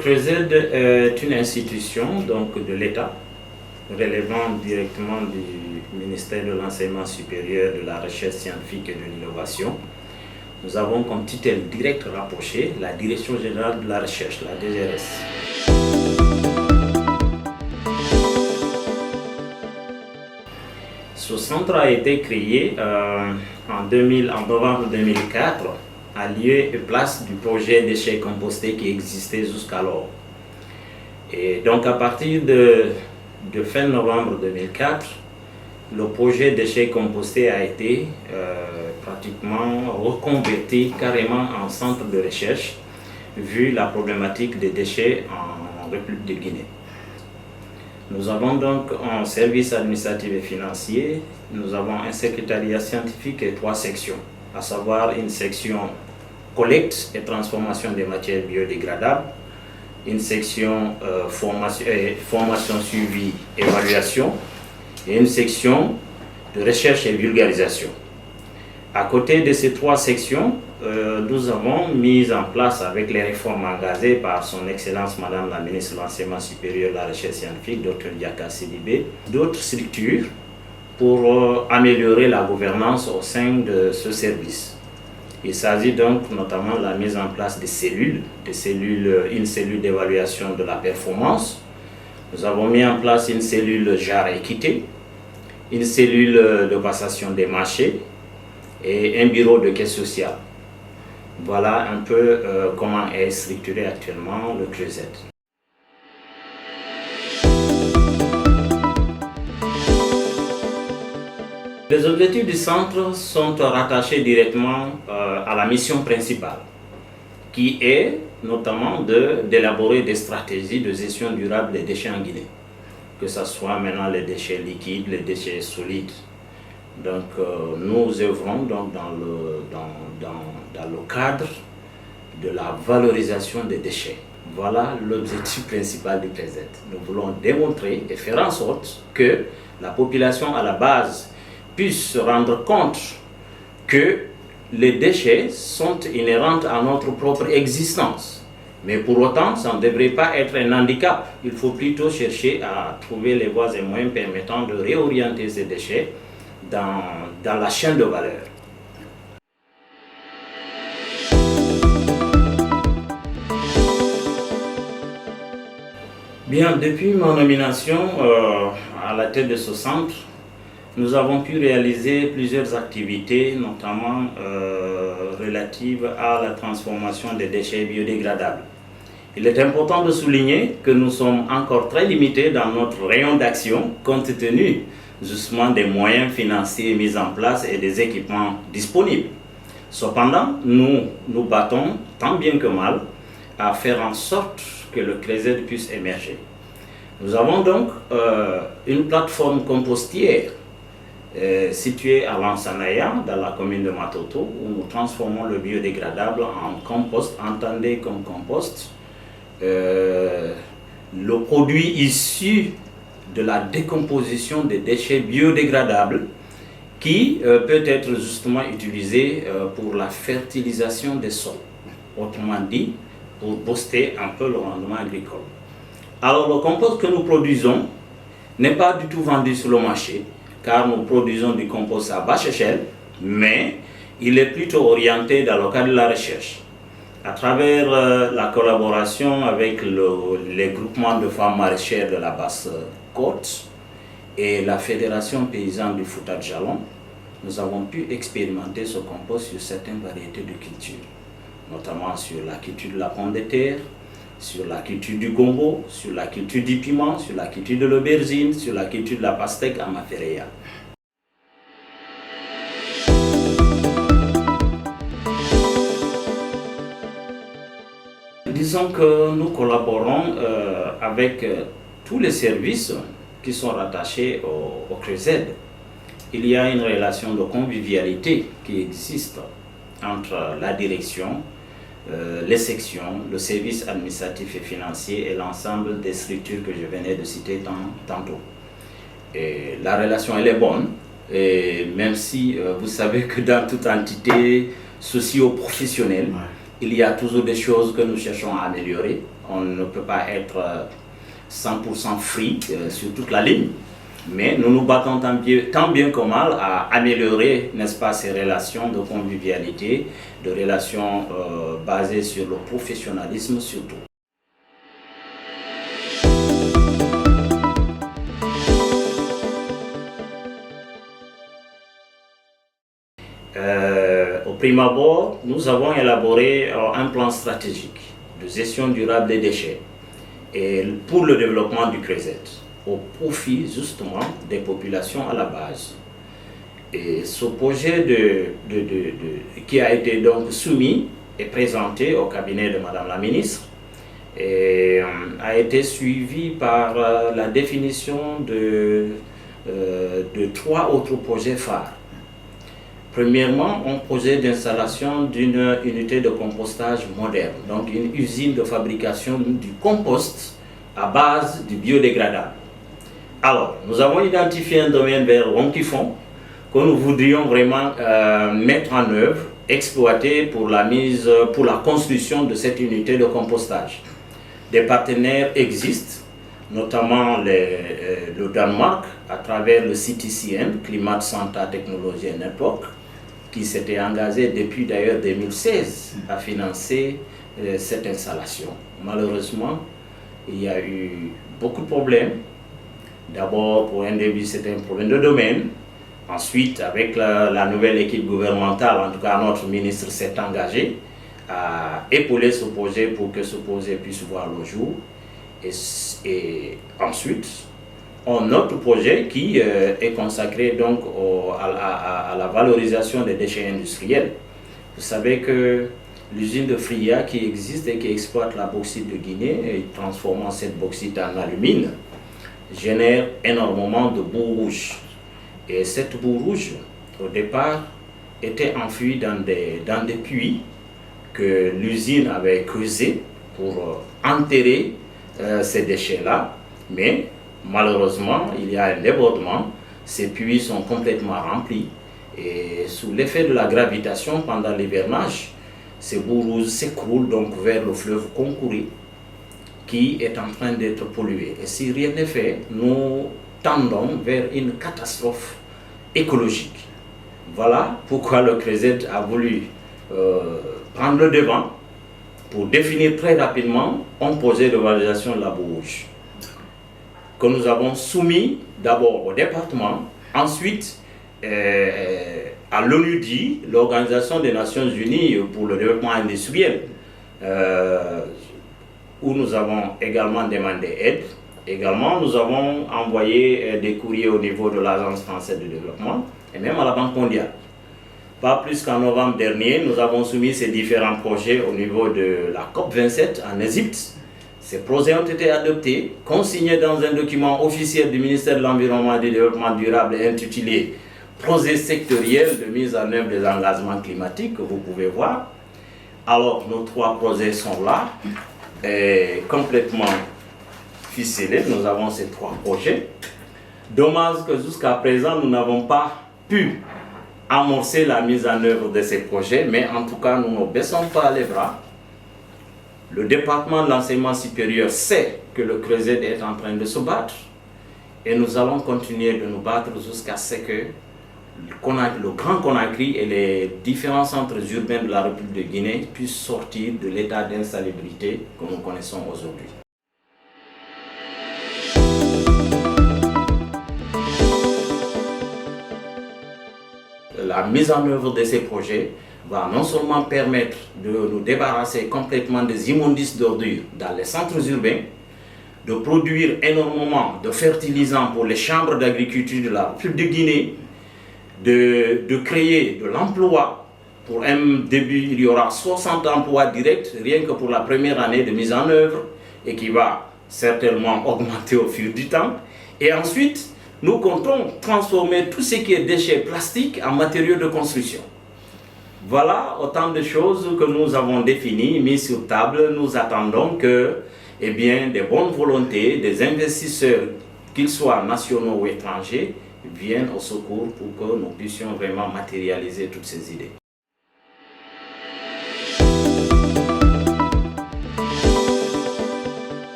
CRESED est une institution donc, de l'État, relevant directement du ministère de l'Enseignement supérieur, de la Recherche scientifique et de l'Innovation. Nous avons comme titre direct rapproché la Direction générale de la recherche, la DGRS. Ce centre a été créé en novembre 2004 à lieu et place du projet déchets compostés qui existait jusqu'alors. Et donc à partir de fin novembre 2004, le projet déchets compostés a été pratiquement reconverti carrément en centre de recherche vu la problématique des déchets en République de Guinée. Nous avons donc un service administratif et financier, nous avons un secrétariat scientifique et 3 sections, à savoir une section collecte et transformation des matières biodégradables, une section formation suivi, évaluation et une section de recherche et vulgarisation. À côté de ces 3 sections, nous avons mis en place avec les réformes engagées par son Excellence Madame la Ministre de l'Enseignement supérieur et de la Recherche scientifique, Dr Diaka Sidibé, d'autres structures pour améliorer la gouvernance au sein de ce service. Il s'agit donc notamment de la mise en place une cellule d'évaluation de la performance. Nous avons mis en place une cellule genre équité, une cellule de passation des marchés et un bureau de caisse sociale. Voilà un peu comment est structuré actuellement le CRESED. Les objectifs du centre sont rattachés directement à la mission principale, qui est notamment d'élaborer des stratégies de gestion durable des déchets en Guinée, que ce soit maintenant les déchets liquides, les déchets solides. Donc nous œuvrons donc dans le cadre de la valorisation des déchets. Voilà l'objectif principal du CRESED. Nous voulons démontrer et faire en sorte que la population à la base puisse se rendre compte que les déchets sont inhérents à notre propre existence. Mais pour autant, ça ne devrait pas être un handicap. Il faut plutôt chercher à trouver les voies et moyens permettant de réorienter ces déchets dans la chaîne de valeur. Bien, depuis ma nomination à la tête de ce centre, nous avons pu réaliser plusieurs activités, notamment relatives à la transformation des déchets biodégradables. Il est important de souligner que nous sommes encore très limités dans notre rayon d'action, compte tenu justement des moyens financiers mis en place et des équipements disponibles. Cependant, nous nous battons tant bien que mal à faire en sorte que le CRESED puisse émerger. Nous avons donc une plateforme compostière située à Lansanaya, dans la commune de Matoto, où nous transformons le biodégradable en compost, entendez comme compost. Le produit issu de la décomposition des déchets biodégradables qui peut être justement utilisé pour la fertilisation des sols, autrement dit, pour booster un peu le rendement agricole. Alors le compost que nous produisons n'est pas du tout vendu sur le marché, car nous produisons du compost à basse échelle, mais il est plutôt orienté dans le cadre de la recherche. À travers la collaboration avec les groupements de femmes maraîchères de la Basse-Côte et la Fédération paysanne du Fouta-Djalon, nous avons pu expérimenter ce compost sur certaines variétés de cultures, notamment sur la culture de la pomme de terre, sur la culture du gombo, sur la culture du piment, sur la culture de l'aubergine, sur la culture de la pastèque à Mafereya. Disons que nous collaborons avec tous les services qui sont rattachés au CRESED. Il y a une relation de convivialité qui existe entre la direction, les sections, le service administratif et financier et l'ensemble des structures que je venais de citer tantôt. Et la relation elle est bonne, et même si vous savez que dans toute entité socio-professionnelle, il y a toujours des choses que nous cherchons à améliorer. On ne peut pas être 100% free sur toute la ligne. Mais nous nous battons tant bien que mal à améliorer, n'est-ce pas, ces relations de convivialité, de relations basées sur le professionnalisme surtout. Au prime abord, nous avons élaboré un plan stratégique de gestion durable des déchets et pour le développement du CRESET, au profit justement des populations à la base. Et ce projet qui a été donc soumis et présenté au cabinet de Madame la ministre et a été suivi par la définition de 3 autres projets phares. Premièrement, un projet d'installation d'une unité de compostage moderne, donc une usine de fabrication du compost à base du biodégradable. Alors, nous avons identifié un domaine vers Ronquifon que nous voudrions vraiment mettre en œuvre, exploiter pour la construction de cette unité de compostage. Des partenaires existent, notamment le Danemark, à travers le CTCN, Climate Center Technology Network, qui s'était engagé depuis d'ailleurs 2016 à financer cette installation. Malheureusement, il y a eu beaucoup de problèmes. D'abord, pour un début, c'était un problème de domaine. Ensuite, avec la nouvelle équipe gouvernementale, en tout cas notre ministre s'est engagé à épauler ce projet pour que ce projet puisse voir le jour. Et ensuite, un autre projet qui est consacré donc à la valorisation des déchets industriels. Vous savez que l'usine de Fria qui existe et qui exploite la bauxite de Guinée, et transformant cette bauxite en alumine, génère énormément de boue rouge. Et cette boue rouge, au départ, était enfouie dans des puits que l'usine avait creusés pour enterrer ces déchets-là. Mais malheureusement, il y a un débordement, ces puits sont complètement remplis et sous l'effet de la gravitation pendant l'hivernage, ces boues rouges s'écroulent donc vers le fleuve Concouré qui est en train d'être pollué. Et si rien n'est fait, nous tendons vers une catastrophe écologique. Voilà pourquoi le CRESET a voulu prendre le devant pour définir très rapidement un projet de valorisation de la boue rouge que nous avons soumis d'abord au département, ensuite à l'ONUDI, l'Organisation des Nations Unies pour le développement industriel, où nous avons également demandé aide. Également, nous avons envoyé des courriers au niveau de l'Agence française de développement et même à la Banque mondiale. Pas plus qu'en novembre dernier, nous avons soumis ces différents projets au niveau de la COP27 en Égypte. Ces projets ont été adoptés, consignés dans un document officiel du ministère de l'Environnement et du Développement durable intitulé « Projet sectoriel de mise en œuvre des engagements climatiques » que vous pouvez voir. Alors, nos 3 projets sont là, complètement ficelés. Nous avons ces 3 projets. Dommage que jusqu'à présent, nous n'avons pas pu amorcer la mise en œuvre de ces projets, mais en tout cas, nous ne baissons pas les bras. Le département de l'enseignement supérieur sait que le CRESET est en train de se battre et nous allons continuer de nous battre jusqu'à ce que le Grand Conakry et les différents centres urbains de la République de Guinée puissent sortir de l'état d'insalubrité que nous connaissons aujourd'hui. La mise en œuvre de ces projets va non seulement permettre de nous débarrasser complètement des immondices d'ordures dans les centres urbains, de produire énormément de fertilisants pour les chambres d'agriculture de la République de Guinée, de créer de l'emploi. Pour un début, il y aura 60 emplois directs, rien que pour la première année de mise en œuvre, et qui va certainement augmenter au fil du temps. Et ensuite, nous comptons transformer tout ce qui est déchets plastiques en matériaux de construction. Voilà autant de choses que nous avons définies, mises sur table. Nous attendons que des bonnes volontés, des investisseurs, qu'ils soient nationaux ou étrangers, viennent au secours pour que nous puissions vraiment matérialiser toutes ces idées.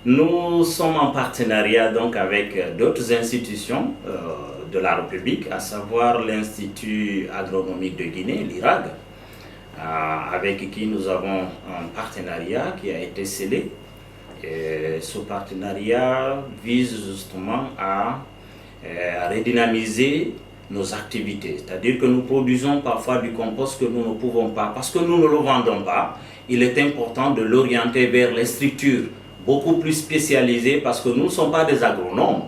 Nous sommes en partenariat donc avec d'autres institutions de la République, à savoir l'Institut agronomique de Guinée, l'IRAG, avec qui nous avons un partenariat qui a été scellé. Et ce partenariat vise justement à redynamiser nos activités. C'est-à-dire que nous produisons parfois du compost que nous ne pouvons pas, parce que nous ne le vendons pas. Il est important de l'orienter vers les structures beaucoup plus spécialisées, parce que nous ne sommes pas des agronomes.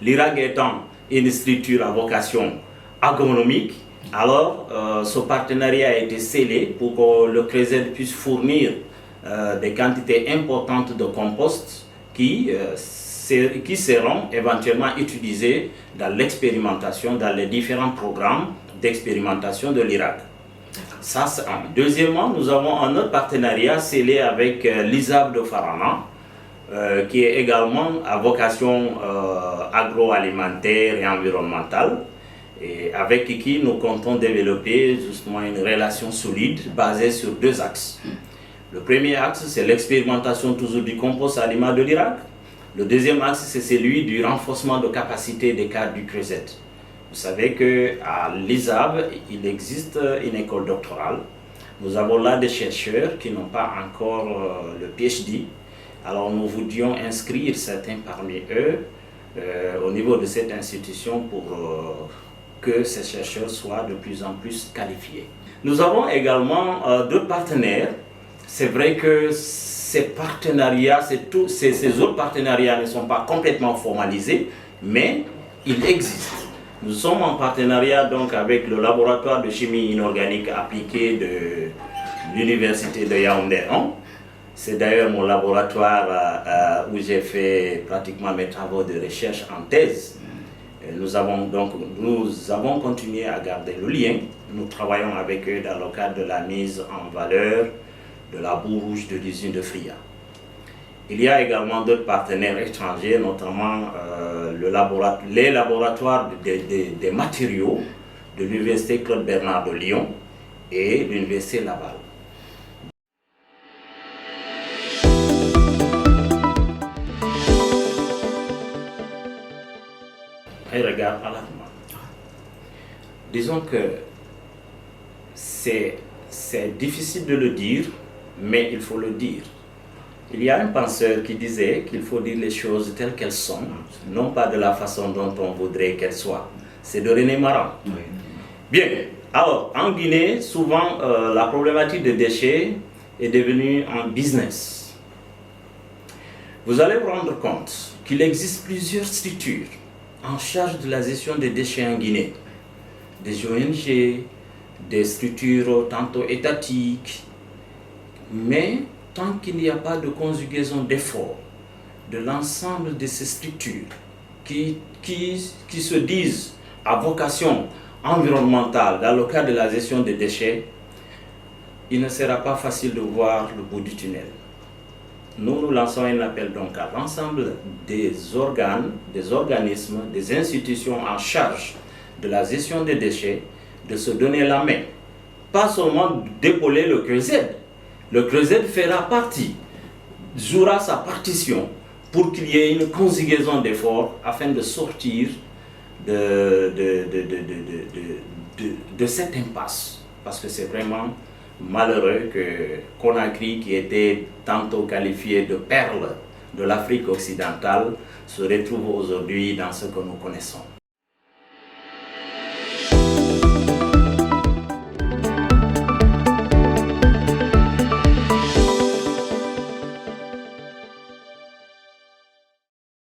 L'IRAG étant une structure à vocation agronomique, alors ce partenariat a été scellé pour que le CRESED puisse fournir des quantités importantes de compost qui seront éventuellement utilisées dans l'expérimentation, dans les différents programmes d'expérimentation de l'IRAG. Ça, c'est un. Deuxièmement, nous avons un autre partenariat scellé avec l'ISAB de Farana, qui est également à vocation agroalimentaire et environnementale, et avec qui nous comptons développer justement une relation solide basée sur deux axes. Le premier axe, c'est l'expérimentation toujours du compost aliment de l'IRAG. Le deuxième axe, c'est celui du renforcement de capacité des cadres du CRESED. Vous savez qu'à l'ISAB, il existe une école doctorale. Nous avons là des chercheurs qui n'ont pas encore le PhD. Alors nous voulions inscrire certains parmi eux au niveau de cette institution pour que ces chercheurs soient de plus en plus qualifiés. Nous avons également d'autres partenaires. C'est vrai que ces partenariats, ces autres partenariats ne sont pas complètement formalisés, mais ils existent. Nous sommes en partenariat donc avec le laboratoire de chimie inorganique appliquée de l'université de Yaoundé 1. C'est d'ailleurs mon laboratoire où j'ai fait pratiquement mes travaux de recherche en thèse. Nous avons continué à garder le lien. Nous travaillons avec eux dans le cadre de la mise en valeur de la boue rouge de l'usine de Fria. Il y a également d'autres partenaires étrangers, notamment les laboratoires des matériaux de l'université Claude Bernard de Lyon et l'université Laval. Un regard alarmant. Disons que c'est difficile de le dire, mais il faut le dire. Il y a un penseur qui disait qu'il faut dire les choses telles qu'elles sont, non pas de la façon dont on voudrait qu'elles soient. C'est de René Maran. Oui. Bien, alors en Guinée, souvent la problématique des déchets est devenue un business. Vous allez vous rendre compte qu'il existe plusieurs structures en charge de la gestion des déchets en Guinée. Des ONG, des structures tantôt étatiques, mais tant qu'il n'y a pas de conjugaison d'efforts de l'ensemble de ces structures qui se disent à vocation environnementale dans le cadre de la gestion des déchets, il ne sera pas facile de voir le bout du tunnel. Nous lançons un appel donc à l'ensemble des organes, des organismes, des institutions en charge de la gestion des déchets de se donner la main. Pas seulement d'épauler le CRESED. Le CRESED fera partie, jouera sa partition pour qu'il y ait une conjugaison d'efforts afin de sortir de cette impasse. Parce que c'est vraiment malheureux que Conakry, qui était tantôt qualifié de perle de l'Afrique occidentale, se retrouve aujourd'hui dans ce que nous connaissons.